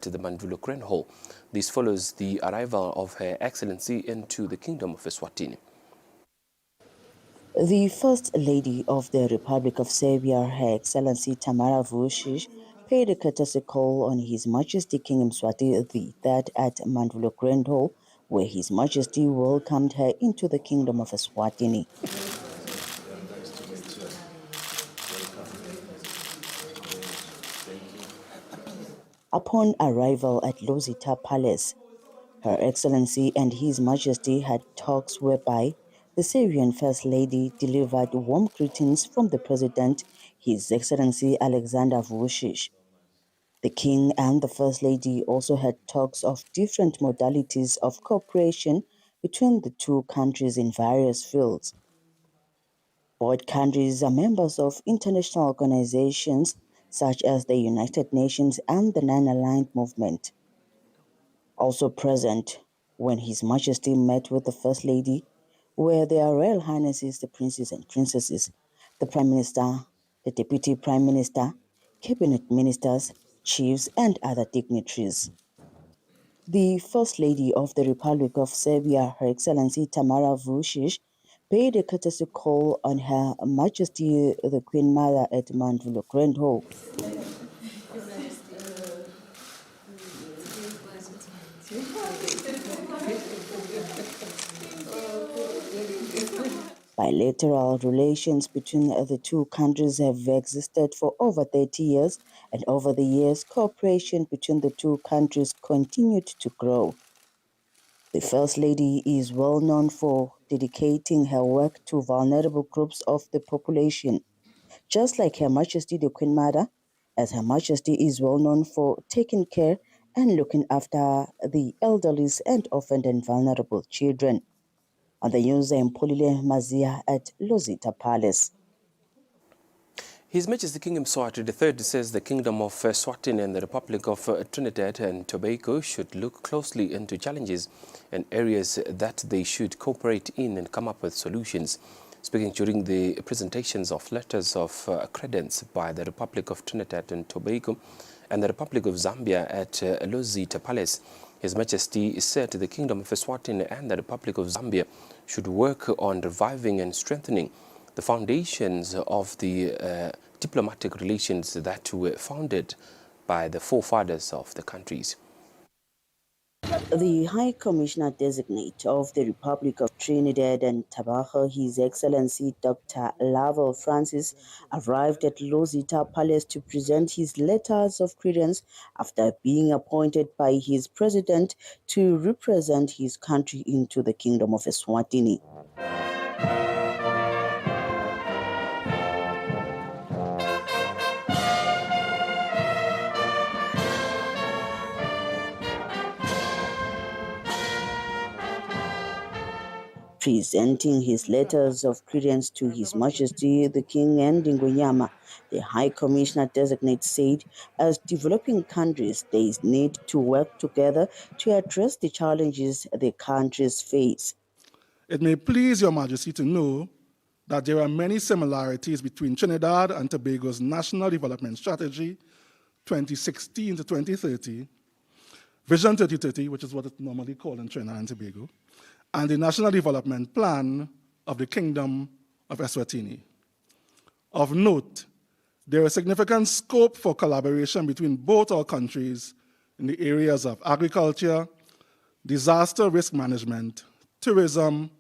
to the Mandulo Grand Hall. This follows the arrival of Her Excellency into the Kingdom of Eswatini. The First Lady of the Republic of Serbia, Her Excellency Tamara Vučić, paid a courtesy call on His Majesty King Mswati III at Mandulo Grand Hall, where His Majesty welcomed her into the Kingdom of Eswatini. Upon arrival at Lozita Palace, Her Excellency and His Majesty had talks whereby the Serbian First Lady delivered warm greetings from the President, His Excellency Alexander Vučić. The King and the First Lady also had talks of different modalities of cooperation between the two countries in various fields. Both countries are members of international organizations such as the United Nations and the Non-Aligned Movement. Also present when His Majesty met with the First Lady were their Royal Highnesses, the Princes and Princesses, the Prime Minister, the Deputy Prime Minister, Cabinet Ministers, Chiefs, and other dignitaries. The First Lady of the Republic of Serbia, Her Excellency Tamara Vučić, paid a courtesy call on Her Majesty the Queen Mother at Mandulo Grand Hall. Bilateral relations between the two countries have existed for over 30 years, and over the years, cooperation between the two countries continued to grow. The First Lady is well known for dedicating her work to vulnerable groups of the population, just like Her Majesty the Queen Mother, as Her Majesty is well known for taking care and looking after the elderly and orphaned and vulnerable children. On the news, I'm Polile Mazia at Lozita Palace. His Majesty King Mswati III says the Kingdom of Eswatini and the Republic of Trinidad and Tobago should look closely into challenges and areas that they should cooperate in and come up with solutions. Speaking during the presentations of letters of credence by the Republic of Trinidad and Tobago and the Republic of Zambia at Lozita Palace, His Majesty said the Kingdom of Eswatini and the Republic of Zambia should work on reviving and strengthening the foundations of the diplomatic relations that were founded by the forefathers of the countries. The High Commissioner Designate of the Republic of Trinidad and Tobago, His Excellency Dr. Lovell Francis, arrived at Lozita Palace to present his letters of credence after being appointed by his president to represent his country into the Kingdom of Eswatini. Presenting his letters of credence to His Majesty the King and Ngonyama, the High Commissioner Designate said, as developing countries, there is need to work together to address the challenges the countries face. It may please Your Majesty to know that there are many similarities between Trinidad and Tobago's National Development Strategy 2016 to 2030, Vision 2030, which is what it's normally called in Trinidad and Tobago, and the National Development Plan of the Kingdom of Eswatini. Of note, there is significant scope for collaboration between both our countries in the areas of agriculture, disaster risk management, tourism,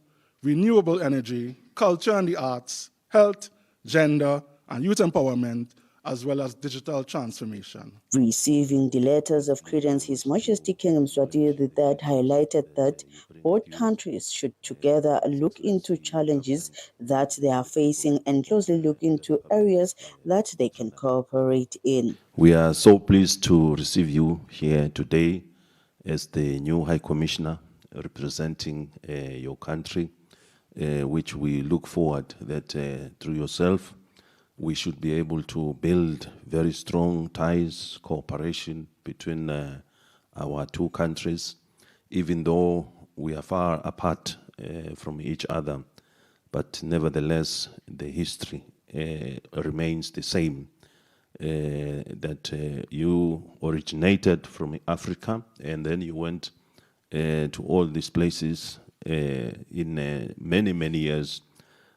renewable energy, culture and the arts, health, gender, and youth empowerment, as well as digital transformation. Receiving the letters of credence, His Majesty King Mswati III highlighted that both countries should together look into challenges that they are facing and closely look into areas that they can cooperate in. We are so pleased to receive you here today as the new High Commissioner representing your country, which we look forward that through yourself we should be able to build very strong ties, cooperation between our two countries, even though we are far apart from each other, but nevertheless the history remains the same. that you originated from Africa and then you went to all these places in many, many years.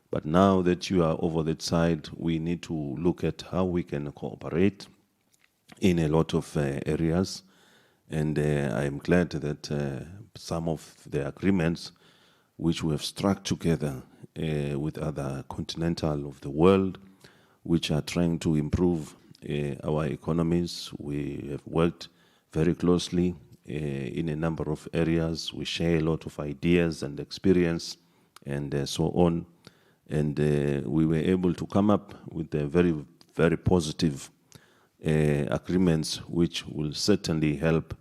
But now that you are over that side, we need to look at how we can cooperate in a lot of areas. And I'm glad that some of the agreements which we have struck together with other continental of the world, which are trying to improve our economies. We have worked very closely in a number of areas. We share a lot of ideas and experience and so on. And we were able to come up with a very, very positive agreements which will certainly help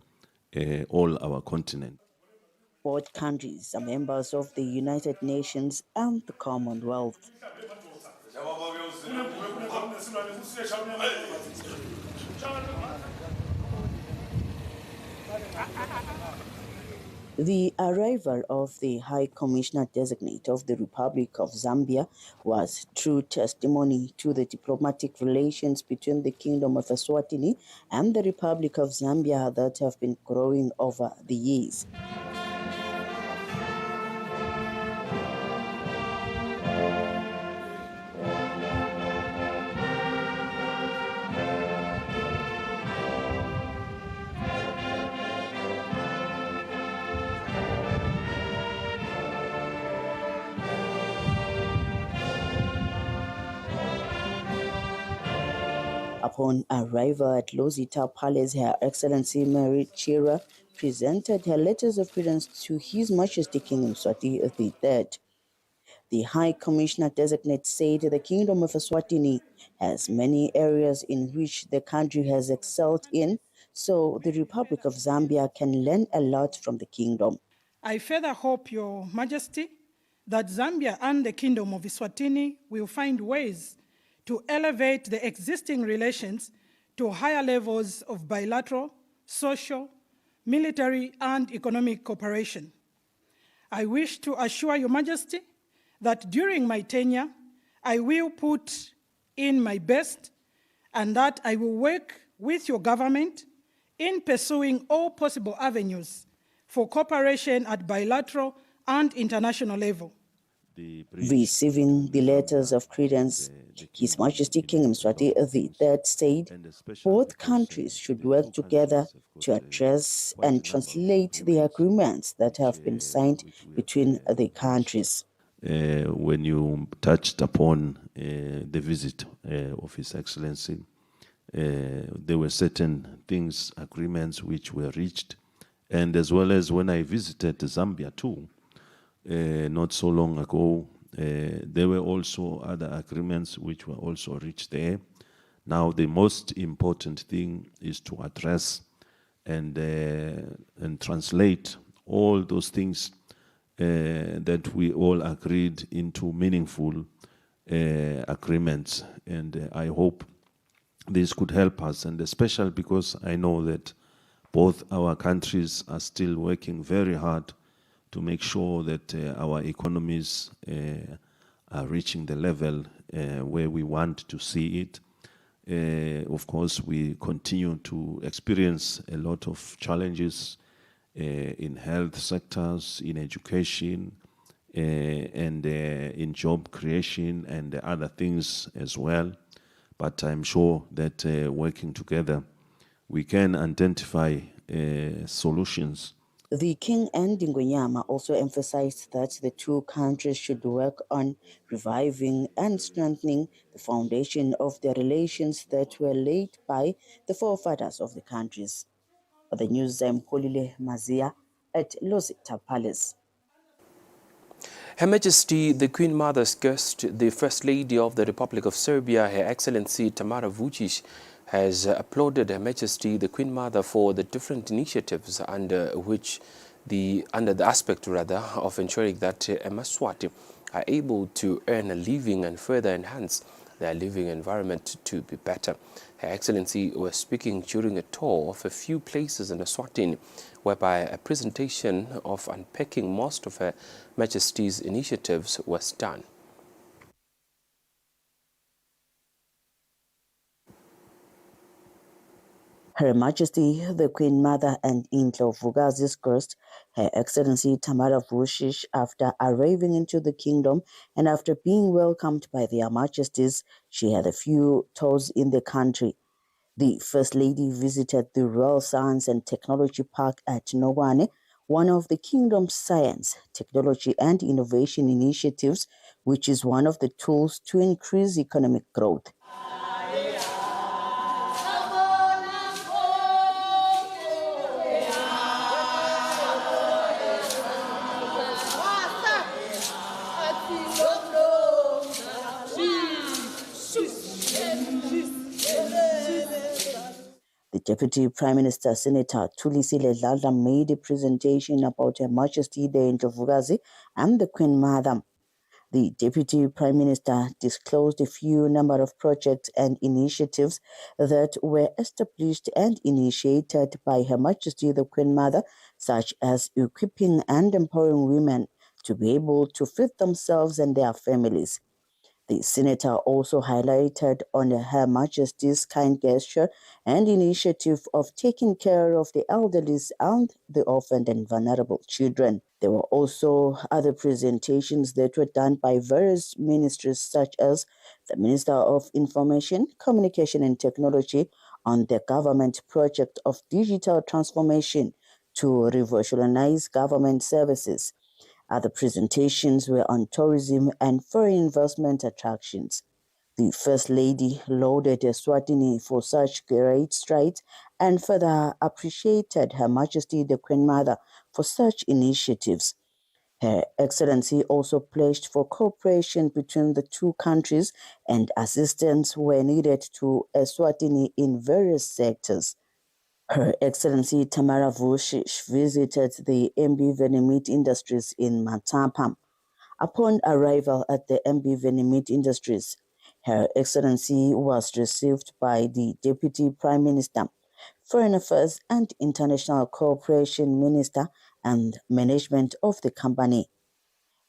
all our continent. Both countries are members of the United Nations and the Commonwealth. The arrival of the High Commissioner Designate of the Republic of Zambia was true testimony to the diplomatic relations between the Kingdom of Eswatini and the Republic of Zambia that have been growing over the years. Upon arrival at Losita Palace, Her Excellency Mary Chira presented her letters of credence to His Majesty King Mswati III. The High Commissioner Designate said the Kingdom of Eswatini has many areas in which the country has excelled in, so the Republic of Zambia can learn a lot from the kingdom. I further hope, Your Majesty, that Zambia and the Kingdom of Eswatini will find ways to elevate the existing relations to higher levels of bilateral, social, military, and economic cooperation. I wish to assure Your Majesty that during my tenure, I will put in my best and that I will work with your government in pursuing all possible avenues for cooperation at bilateral and international level. Receiving the letters of credence, His Majesty King Mswati III said both countries should work together to address and translate the agreements that have been signed between the countries. When you touched upon the visit of His Excellency, there were certain things, agreements which were reached, and as well as when I visited Zambia too, not so long ago, there were also other agreements which were also reached there. Now the most important thing is to address and translate all those things that we all agreed into meaningful agreements. And I hope this could help us, and especially because I know that both our countries are still working very hard to make sure that our economies are reaching the level where we want to see it. Of course, we continue to experience a lot of challenges in health sectors, in education, and in job creation and other things as well. But I'm sure that working together, we can identify solutions. The King and Ngonyama also emphasized that the two countries should work on reviving and strengthening the foundation of their relations that were laid by the forefathers of the countries. For the news, I'm Polile Mazia at Losita Palace. Her Majesty the Queen Mother's guest, the First Lady of the Republic of Serbia, Her Excellency Tamara Vučić, has applauded Her Majesty the Queen Mother for the different initiatives under the aspect of ensuring that Emaswati are able to earn a living and further enhance their living environment to be better. Her Excellency was speaking during a tour of a few places in Eswatini, whereby a presentation of unpacking most of Her Majesty's initiatives was done. Her Majesty the Queen Mother and Indlovukazi's guest, Her Excellency Tamara Vucic, after arriving into the kingdom and after being welcomed by their Majesties, she had a few tours in the country. The First Lady visited the Royal Science and Technology Park at Nogwane, one of the kingdom's science, technology and innovation initiatives, which is one of the tools to increase economic growth. The Deputy Prime Minister, Senator Thulisile Dladla, made a presentation about Her Majesty the Ndlovukazi and the Queen Mother. The Deputy Prime Minister disclosed a few number of projects and initiatives that were established and initiated by Her Majesty the Queen Mother, such as equipping and empowering women to be able to feed themselves and their families. The senator also highlighted on Her Majesty's kind gesture and initiative of taking care of the elderly and the orphaned and vulnerable children. There were also other presentations that were done by various ministries, such as the Minister of Information, Communication and Technology on the government project of digital transformation to revolutionize government services. Other presentations were on tourism and foreign investment attractions. The First Lady lauded Eswatini for such great strides and further appreciated Her Majesty the Queen Mother for such initiatives. Her Excellency also pledged for cooperation between the two countries and assistance where needed to Eswatini in various sectors. Her Excellency Tamara Vucic visited the MB Meat Industries in Matapa. Upon arrival at the MB Meat Industries, Her Excellency was received by the Deputy Prime Minister, Foreign Affairs and International Cooperation Minister, and management of the company.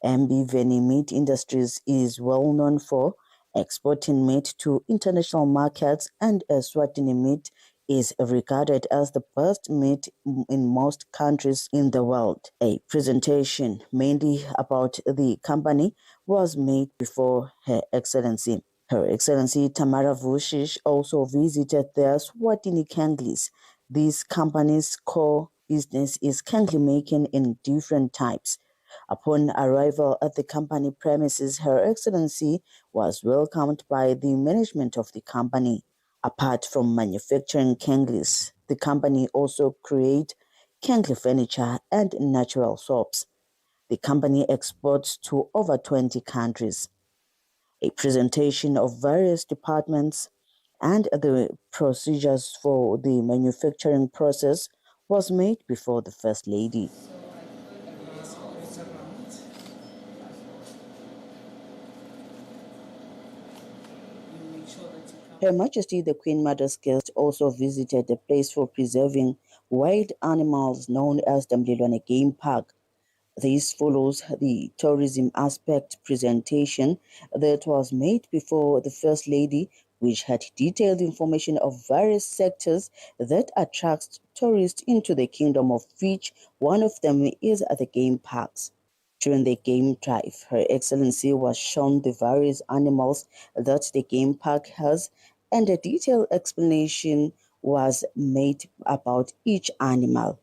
MB Meat Industries is well known for exporting meat to international markets, and Eswatini meat is regarded as the best meat in most countries in the world. A presentation mainly about the company was made before Her Excellency. Her Excellency Tamara Vucic also visited the Eswatini Kanglis. This company's core business is kangli making in different types. Upon arrival at the company premises, Her Excellency was welcomed by the management of the company. Apart from manufacturing kanglis, the company also creates kangli furniture and natural soaps. The company exports to over 20 countries. A presentation of various departments and the procedures for the manufacturing process was made before the First Lady. Her Majesty the Queen Mother's guest also visited the place for preserving wild animals known as the Mlilwane Game Park. This follows the tourism aspect presentation that was made before the First Lady, which had detailed information of various sectors that attract tourists into the kingdom, of which one of them is at the game parks. During the game drive, Her Excellency was shown the various animals that the game park has, and a detailed explanation was made about each animal.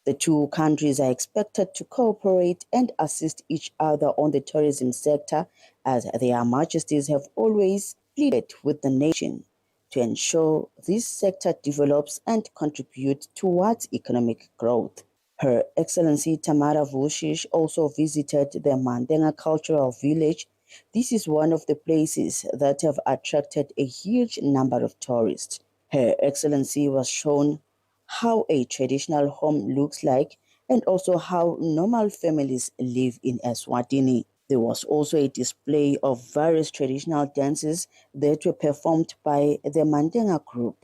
The two countries are expected to cooperate and assist each other on the tourism sector, as their Majesties have always pleaded with the nation to ensure this sector develops and contributes towards economic growth. Her Excellency Tamara Vucic also visited the Mandenga Cultural Village. This is one of the places that have attracted a huge number of tourists. Her Excellency was shown how a traditional home looks like and also how normal families live in Eswatini. There was also a display of various traditional dances that were performed by the Mandenga group.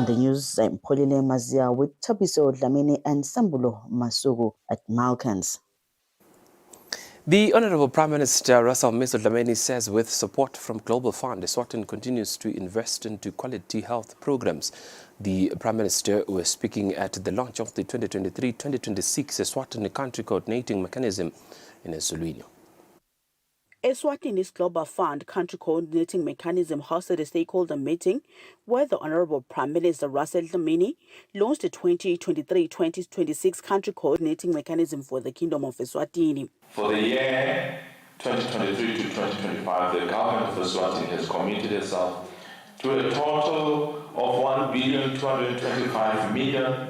On the news, I'm Polile Mazia with Tabiso Dlamini and Sambulo Masugu at Malkans. The Honorable Prime Minister Russell Mr. Dlamini says with support from Global Fund, Eswatini continues to invest into quality health programs. The Prime Minister was speaking at the launch of the 2023-2026 Eswatini Country Coordinating Mechanism in Eswatini. Eswatini's Global Fund Country Coordinating Mechanism hosted a stakeholder meeting where the Honorable Prime Minister Russell Dlamini launched the 2023-2026 Country Coordinating Mechanism for the Kingdom of Eswatini. For the year 2023 to 2025, the government of Eswatini has committed itself to a total of 1,225,000,000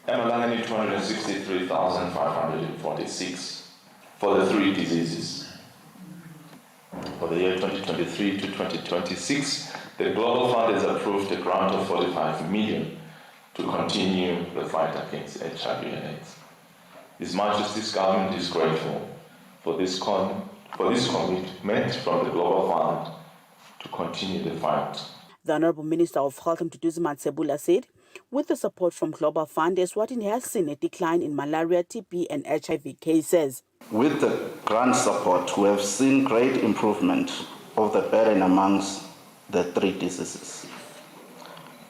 263,546 for the 3 diseases. For the year 2023 to 2026, the Global Fund has approved a grant of 45 million to continue the fight against HIV and AIDS. His Majesty's government is grateful for this commitment from the Global Fund to continue the fight. The Honourable Minister of Health Mduduzi Matsebula said, with the support from Global Fund, Eswatini has seen a decline in malaria, TB and HIV cases. With the grant support, we have seen great improvement of the burden amongst the 3 diseases.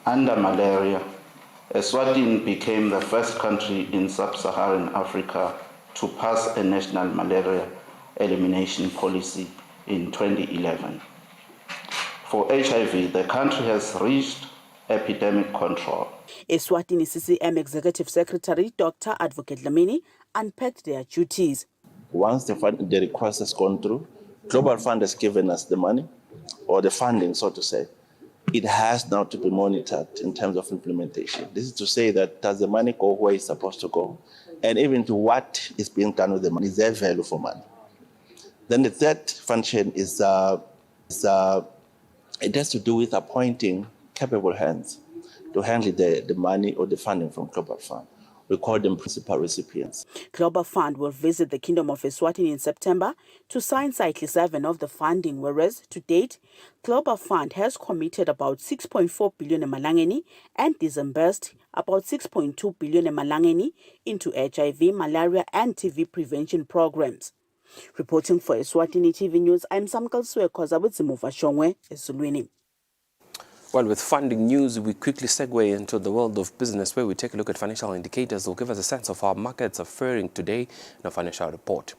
Under malaria, Eswatini became the first country in sub-Saharan Africa to pass a national malaria elimination policy in 2011. For HIV, the country has reached epidemic control. Eswatini CCM Executive Secretary Dr. Advocate Dlamini unpacked their duties. Once the request has gone through, Global Fund has given us the money, or the funding, so to say. It has now to be monitored in terms of implementation. This is to say that does the money go where it's supposed to go? And even to what is being done with the money, is there value for money? Then the third function is, it has to do with appointing capable hands to handle the money or the funding from Global Fund. We call them principal recipients. Global Fund will visit the Kingdom of Eswatini in September to sign Cycle 7 of the funding, whereas to date, Global Fund has committed about 6.4 billion emalangeni and disbursed about 6.2 billion emalangeni into HIV, malaria and TB prevention programs. Reporting for Eswatini TV News, I'm Samkal Swekhoza with Zimuva Shongwe, Eswatini. Well, with funding news, we quickly segue into the world of business where we take a look at financial indicators that will give us a sense of how markets are faring today in a financial report.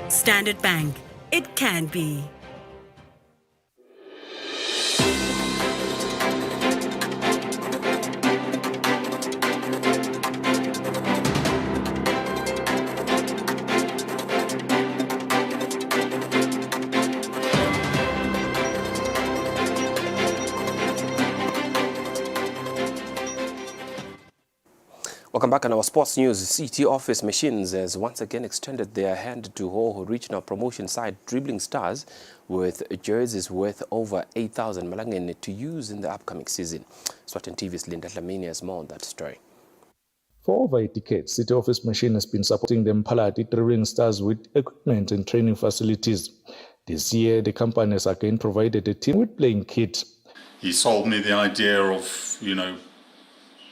Standard Bank. It can be. Welcome back on our sports news. CT Office Machines has once again extended their hand to Hoho regional promotion side Dribbling Stars with jerseys worth over 8,000 malangeni to use in the upcoming season. Eswatini TV's Linda Dlamini has more on that story. For over a decade, City Office Machine has been supporting the Mphalati Dribbling Stars with equipment and training facilities. This year, the company has again provided a team with playing kit. He sold me the idea of,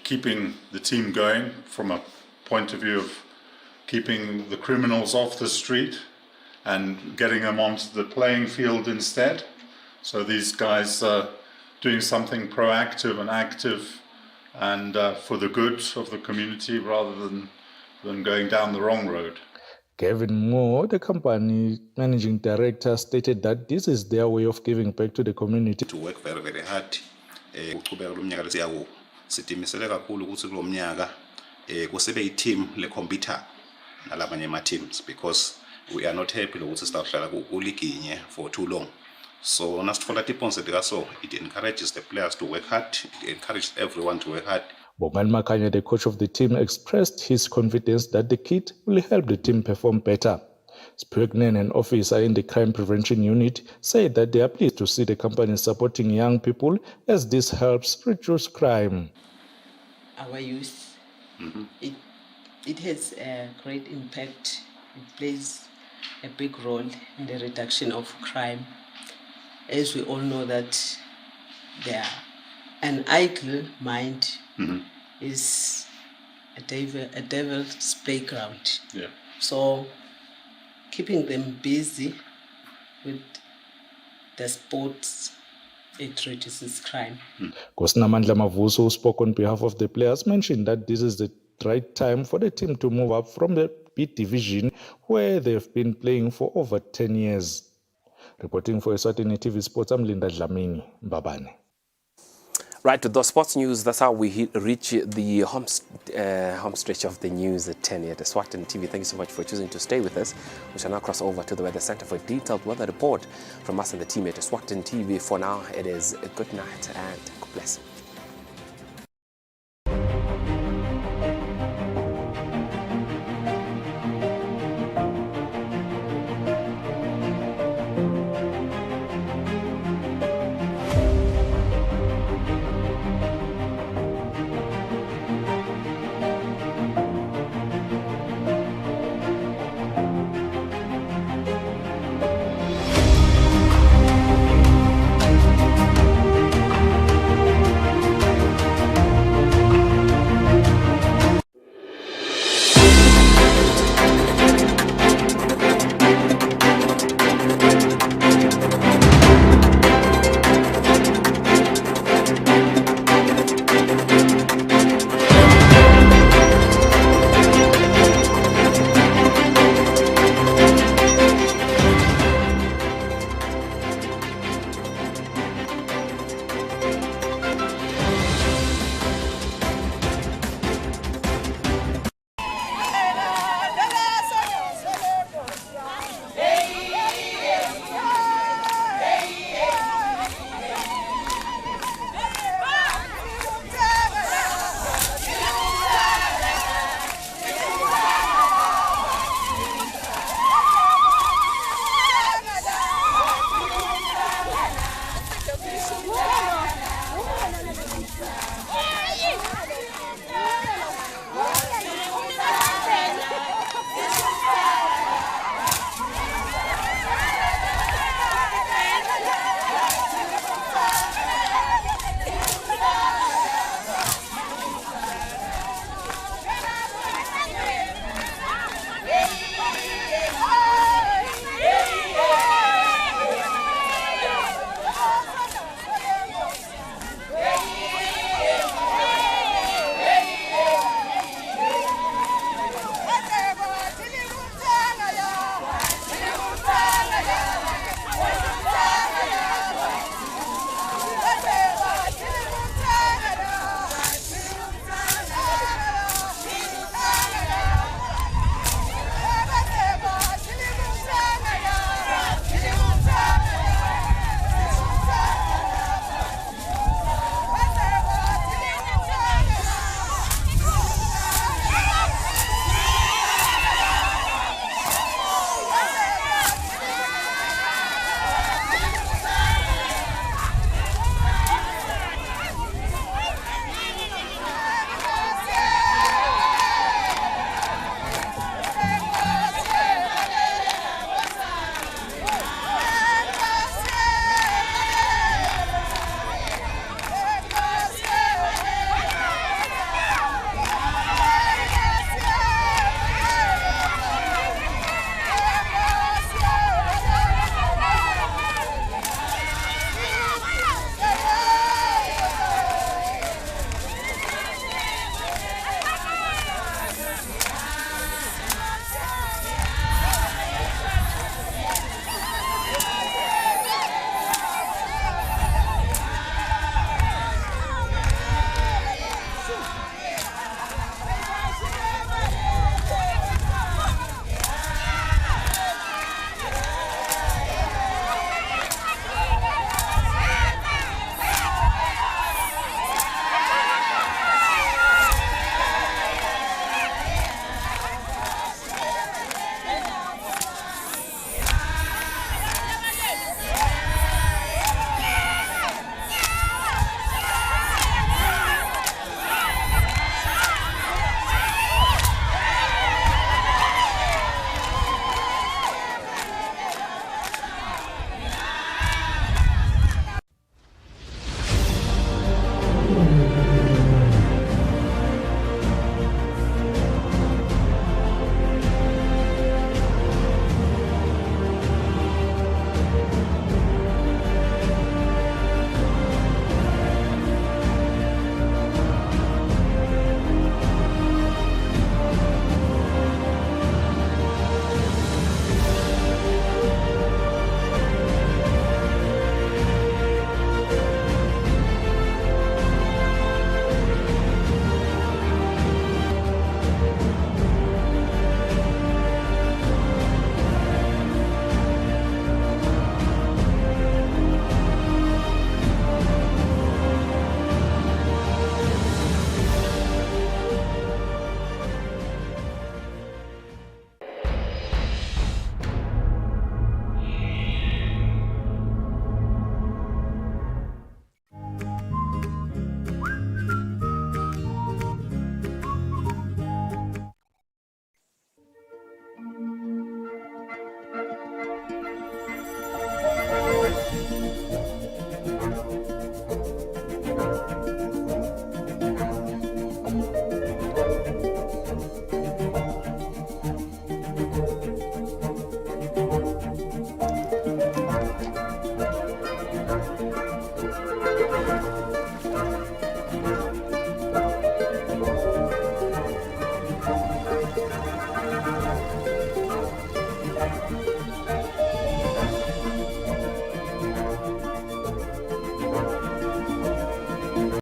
keeping the team going from a point of view of keeping the criminals off the street and getting them onto the playing field instead. So these guys are doing something proactive and active and for the good of the community rather than going down the wrong road. Kevin Moore, the company managing director, stated that this is their way of giving back to the community. To work very, very hard Uchubeka lo mnyaka lesiyawo sidimisele kakhulu ukuthi kulo mnyaka kusebe i-team le-competitor nalabanye ama-teams, because we are not happy lokuthi sitawuhlala kuliginye for too long. So nasitfola tiponsel likaso, it encourages the players to work hard, it encourages everyone to work hard. Bongani Makanya, the coach of the team, expressed his confidence that the kit will help the team perform better. Spurgnen, an officer in the crime prevention unit, said that they are pleased to see the company supporting young people as this helps reduce crime. Our youth, it has a great impact. It plays a big role in the reduction of crime. As we all know that an idle mind is a devil's playground. Yeah. So keeping them busy with the sports, it reduces crime. Kosnamandla Mavuso, who spoke on behalf of the players, mentioned that this is the right time for the team to move up from the B division, where they've been playing for over 10 years. Reporting for Eswatini TV Sports, I'm Linda Dlamini, Mbabane. Right, to the sports news, that's how we reach the home stretch of the news at 10 here at Eswatini TV. Thank you so much for choosing to stay with us. We shall now cross over to the Weather Center for a detailed weather report from us and the team at Eswatini TV. For now, it is a good night and God bless.